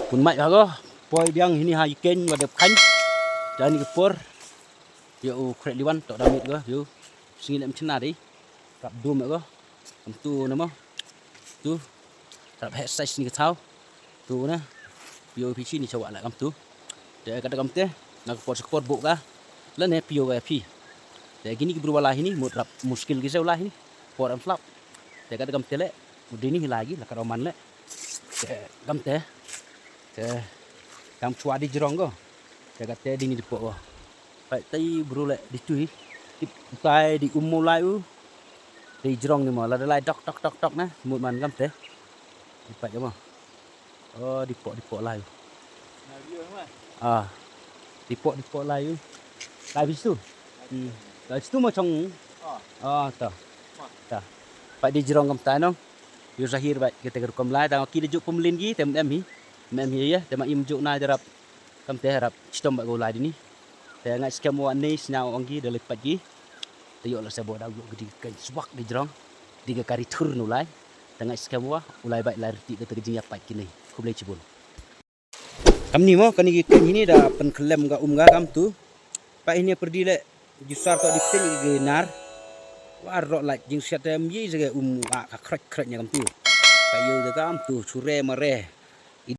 Pun mai hago poi biang ini ha iken wadep kan. Dan ni kepor. Yo krek liwan tok damit go yo. Singin em cena dei. Rap dum go. Am tu namo. Tu. Rap exercise ni ketau. Tu na. Yo pichi ni cawak la kam tu. Dia kata kam teh nak kepor buk ka. Lan ne pio ga pi. Dia gini berubah lah ini mud rap muskil kisah ulah ini. Por am slap. Dia kata kam teh le. Mudini lagi la karoman le. Kam teh. Kam chua di jerong go. Dia kata dini dipok go. Pai tai bro le di tu tai di umulai u. Di jerong ni mo la lai tok na. Mud man kam teh. Dipat je mo. Oh dipok lai. Ah. Dipok lai u. Lai bisu. Lai situ mo chong. Ah ta. Ta. Pai di jerong kam tai no. Yo zahir bai kita kerukom lai tang ki juk pemlin gi tem em hi ya tem im juk na jarap kam teh harap stom bak golai ni te ngai skam wa ni snyau anggi de lepat gi te yo la sebo da gedi kan swak di jerong diga kari tur nu lai te ngai skam wa ulai bai lai ti ke jing apa kini kublai cibul kam ni mo kan ini da pen klem ga ga kam tu pa ini perdi le jusar to dipten genar warok like jing siat em ye je ga ka krek nya kam tu kayu de kam tu sure mare